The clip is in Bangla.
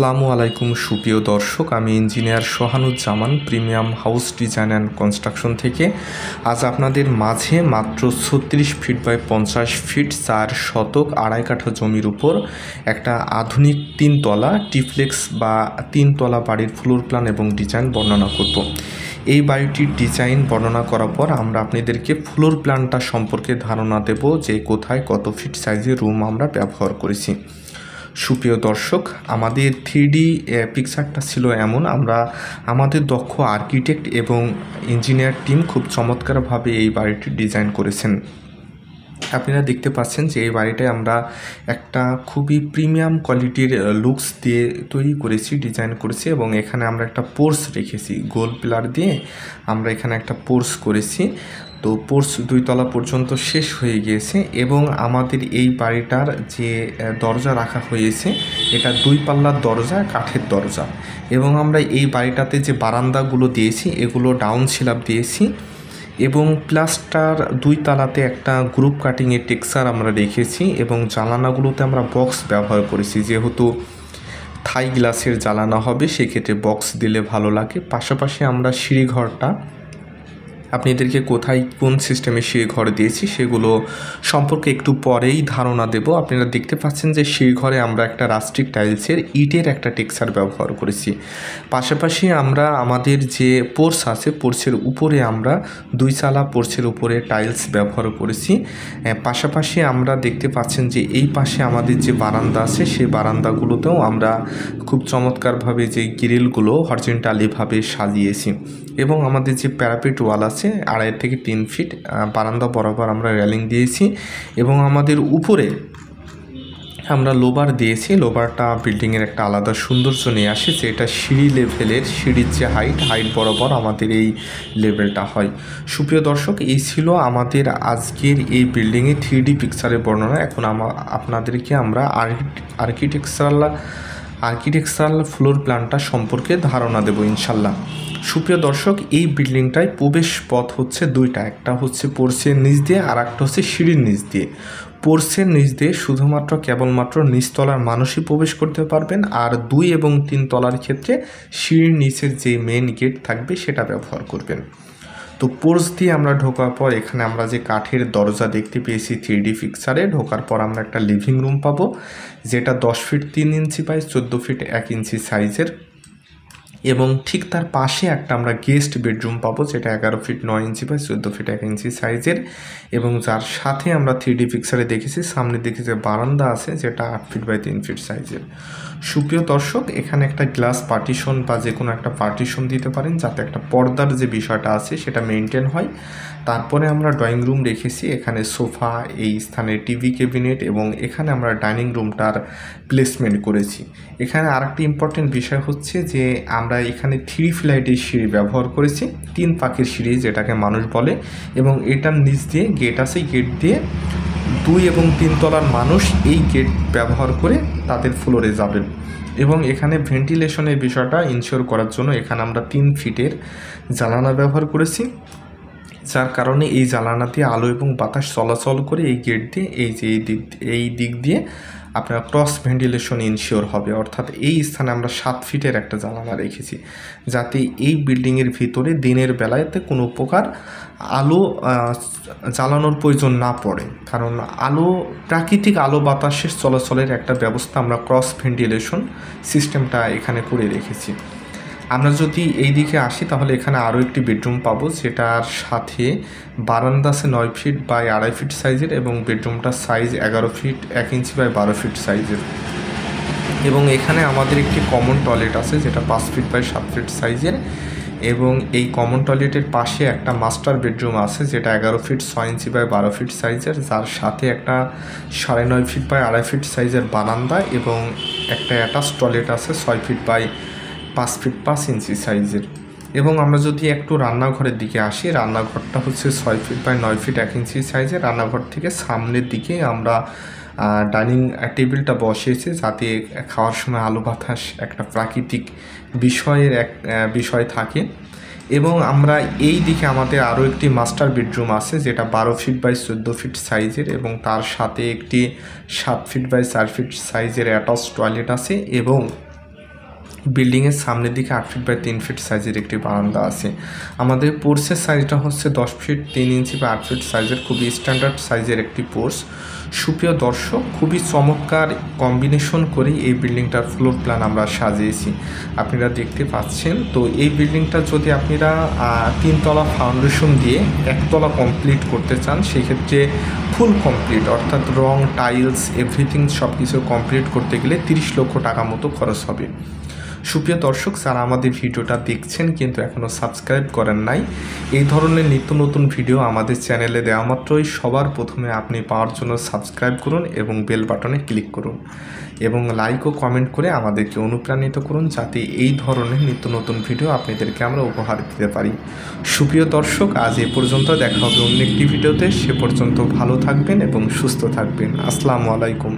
আসসালামু আলাইকুম সুপ্রিয় দর্শক, আমি engineer Sohanuzzaman premium house design and construction থেকে আজ আপনাদের মাঝে মাত্র 36 ফিট বাই 50 ফিট 4 শতক আড়াই কাঠা জমির উপর একটা আধুনিক তিনতলা টিফ্লেক্স বা তিনতলা বাড়ির ফ্লোর প্ল্যান এবং ডিজাইন বর্ণনা করব। এই বাড়িটির ডিজাইন বর্ণনা করার পর আমরা আপনাদেরকে ফ্লোর প্ল্যানটা সম্পর্কে ধারণা দেব যে কোথায় কত ফিট সাইজের রুম আমরা ব্যবহার করেছি। সুপ্রিয় দর্শক, আমাদের 3D পিকচারটা ছিল এমন, আমরা আমাদের দক্ষ আর্কিটেক্ট এবং ইঞ্জিনিয়ার টিম খুব চমৎকারভাবে এই বাড়িটি ডিজাইন করেছেন। আপনারা দেখতে পাচ্ছেন যে এই বাড়িটায় আমরা একটা খুবই প্রিমিয়াম কোয়ালিটির লুকস দিয়ে তৈরি করেছি, ডিজাইন করেছি এবং এখানে আমরা একটা পোর্স রেখেছি গোল পিলার দিয়ে। আমরা এখানে একটা পোর্স করেছি, তো পোর্স 2 তলা পর্যন্ত শেষ হয়ে গিয়েছে এবং আমাদের এই বাড়িটার যে দরজা রাখা হয়েছে এটা 2 পাল্লার দরজা, কাঠের দরজা। এবং আমরা এই বাড়িটাতে যে বারান্দাগুলো দিয়েছি এগুলো ডাউন স্ল্যাব দিয়েছি এবং প্লাস্টার 2 তালাতে একটা গ্রুপ কাটিংয়ের টেক্সচার আমরা রেখেছি এবং জানালাগুলোতে আমরা বক্স ব্যবহার করেছি, যেহেতু থাই গ্লাসের জ্বালানা হবে সেক্ষেত্রে বক্স দিলে ভালো লাগে। পাশাপাশি আমরা সিঁড়িঘরটা আপনাদেরকে কোথায় কোন সিস্টেমে সিঁড়িঘর দিয়েছি সেগুলো সম্পর্কে একটু পরেই ধারণা দেব। আপনারা দেখতে পাচ্ছেন যে সিঁড়িঘরে আমরা একটা রাস্টিক টাইলসের ইটের একটা টেক্সচার ব্যবহার করেছি। পাশাপাশি আমরা আমাদের যে পোর্স আছে পোর্সের উপরে আমরা 2 চালা পোর্সের উপরে টাইলস ব্যবহার করেছি। পাশাপাশি আমরা দেখতে পাচ্ছেন যে এই পাশে আমাদের যে বারান্দা আছে সেই বারান্দাগুলোতেও আমরা খুব চমৎকারভাবে যে গ্রিলগুলো হরিজন্টালিভাবে সাজিয়েছি এবং আমাদের যে প্যারাপেট ওয়াল আছে 2.5 থেকে 3 ফিট বারান্দা বরাবর আমরা রেলিং দিয়েছি এবং আমাদের উপরে আমরা লোবার দিয়েছি। লোবারটা বিল্ডিংয়ের একটা আলাদা সৌন্দর্য নিয়ে আসে, যে এটা সিঁড়ি লেভেলের, সিঁড়ির যে হাইট বরাবর আমাদের এই লেভেলটা হয়। সুপ্রিয় দর্শক, এই ছিল আমাদের আজকের এই বিল্ডিংয়ে 3D পিকচারের বর্ণনা। এখন আপনাদেরকে আমরা আর্কিটেকচারাল ফ্লোর প্ল্যানটা সম্পর্কে ধারণা দেব ইনশাল্লাহ। সুপ্রিয় দর্শক, এই বিল্ডিংটায় প্রবেশ পথ হচ্ছে 2টা, একটা হচ্ছে পোর্সের নিচ দিয়ে আর একটা হচ্ছে সিঁড়ির নিচ দিয়ে। পোর্সের নিচ দিয়ে শুধুমাত্র কেবলমাত্র নিচতলার মানুষই প্রবেশ করতে পারবেন, আর 2 এবং 3 তলার ক্ষেত্রে সিঁড়ির নিচের যে মেন গেট থাকবে সেটা ব্যবহার করবেন। তো পোর্স দিয়ে আমরা ঢোকার পর এখানে আমরা যে কাঠের দরজা দেখতে পেয়েছি 3D পিকচারে, ঢোকার পর আমরা একটা লিভিং রুম পাবো যেটা 10 ফিট 3 ইঞ্চি বাই 14 ফিট 1 ইঞ্চি সাইজের এবং ঠিক তার পাশে একটা আমরা গেস্ট বেডরুম পাবো যেটা 11 ফিট 9 ইঞ্চি বাই 14 ফিট 1 ইঞ্চি সাইজের এবং যার সাথে আমরা 3D পিকচারে দেখেছি সামনের দিকে যে বারান্দা আছে যেটা 8 ফিট বাই 3 ফিট সাইজের। সুপ্রিয় দর্শক, এখানে একটা গ্লাস পার্টিশন বা যে কোনো একটা পার্টিশন দিতে পারেন যাতে একটা পর্দার যে বিষয়টা আছে সেটা মেনটেন হয়। তারপরে আমরা ড্রয়িং রুম রেখেছি, এখানে সোফা, এই স্থানে টিভি ক্যাবিনেট এবং এখানে আমরা ডাইনিং রুমটার প্লেসমেন্ট করেছি। এখানে আরেকটি ইম্পর্টেন্ট বিষয় হচ্ছে যে আমরা এখানে 3 ফ্লাইটের সিঁড়ি ব্যবহার করেছি, 3 পাকের সিঁড়ি যেটাকে মানুষ বলে এবং এটার নিচ দিয়ে গেট আছে, গেট দিয়ে 2 এবং 3 তলার মানুষ এই গেট ব্যবহার করে তাদের ফ্লোরে যাবেন এবং এখানে ভেন্টিলেশনের বিষয়টা ইনশিওর করার জন্য এখানে আমরা 3 ফিটের জানালা ব্যবহার করেছি, যার কারণে এই জানালা দিয়ে আলো এবং বাতাস চলাচল করে এই গেট দিয়ে এই দিক দিয়ে আপনার ক্রস ভেন্টিলেশন ইনশিওর হবে। অর্থাৎ এই স্থানে আমরা 7 ফিটের একটা জানালা রেখেছি যাতে এই বিল্ডিংয়ের ভিতরে দিনের বেলাতে কোনো প্রকার আলো জ্বালানোর প্রয়োজন না পড়ে, কারণ প্রাকৃতিক আলো বাতাসের চলাচলের একটা ব্যবস্থা আমরা ক্রস ভেন্টিলেশন সিস্টেমটা এখানে করে রেখেছি। আমরা যদি এই দিকে আসি তাহলে এখানে আরও একটি বেডরুম পাবো যেটার সাথে বারান্দা আছে 9 ফিট বাই 2.5 ফিট সাইজের এবং বেডরুমটার সাইজ 11 ফিট 1 ইঞ্চি বাই 12 ফিট সাইজের এবং এখানে আমাদের একটি কমন টয়লেট আছে যেটা 5 ফিট বাই 7 ফিট সাইজের এবং এই কমন টয়লেটের পাশে একটা মাস্টার বেডরুম আছে যেটা 11 ফিট 6 ইঞ্চি বাই 12 ফিট সাইজের, যার সাথে একটা 9.5 ফিট বাই 2.5 ফিট সাইজের বারান্দা এবং একটা অ্যাটাচ টয়লেট আছে 6 ফিট বাই 5 ফিট 5 ইঞ্চি সাইজের। এবং আমরা যদি একটু রান্নাঘরের দিকে আসি, রান্নাঘরটা হচ্ছে 6 ফিট বাই 9 ফিট 1 ইঞ্চি সাইজের। রান্নাঘর থেকে সামনের দিকে আমরা ডাইনিং টেবিলটা বসিয়েছি যাতে খাওয়ার সময় আলো বাতাস একটা প্রাকৃতিক বিষয় থাকে এবং আমরা এই দিকে আমাদের আরও একটি মাস্টার বেডরুম আছে যেটা 12 ফিট বাই 14 ফিট সাইজের এবং তার সাথে একটি 7 ফিট বাই 4 ফিট সাইজের অ্যাটাচ টয়লেট আছে এবং বিল্ডিংয়ের সামনের দিকে 8 ফিট বাই 3 ফিট সাইজের একটি বারান্দা আছে। আমাদের পোর্সের সাইজটা হচ্ছে 10 ফিট 3 ইঞ্চি বা 8 ফিট সাইজের, খুবই স্ট্যান্ডার্ড সাইজের একটি পোর্স। সুপ্রিয় দর্শক, খুবই চমৎকার কম্বিনেশন করে এই বিল্ডিংটার ফ্লোর প্ল্যান আমরা সাজিয়েছি, আপনারা দেখতে পাচ্ছেন। তো এই বিল্ডিংটা যদি আপনারা 3 তলা ফাউন্ডেশন দিয়ে 1 তলা কমপ্লিট করতে চান, সেক্ষেত্রে ফুল কমপ্লিট অর্থাৎ রং, টাইলস, এভরিথিং সব কিছু কমপ্লিট করতে গেলে 30 লক্ষ টাকা মতো খরচ হবে। সুপ্রিয় দর্শক, যারা আমাদের ভিডিওটা দেখছেন কিন্তু এখনও সাবস্ক্রাইব করেন নাই, এই ধরনের নিত্য নতুন ভিডিও আমাদের চ্যানেলে দেওয়া মাত্রই সবার প্রথমে আপনি পাওয়ার জন্য সাবস্ক্রাইব করুন এবং বেল বাটনে ক্লিক করুন এবং লাইক ও কমেন্ট করে আমাদেরকে অনুপ্রাণিত করুন, যাতে এই ধরনের নিত্য নতুন ভিডিও আপনাদেরকে আমরা উপহার দিতে পারি। সুপ্রিয় দর্শক, আজ এ পর্যন্ত, দেখা হবে অন্য একটি ভিডিওতে। সে পর্যন্ত ভালো থাকবেন এবং সুস্থ থাকবেন। আসসালামু আলাইকুম।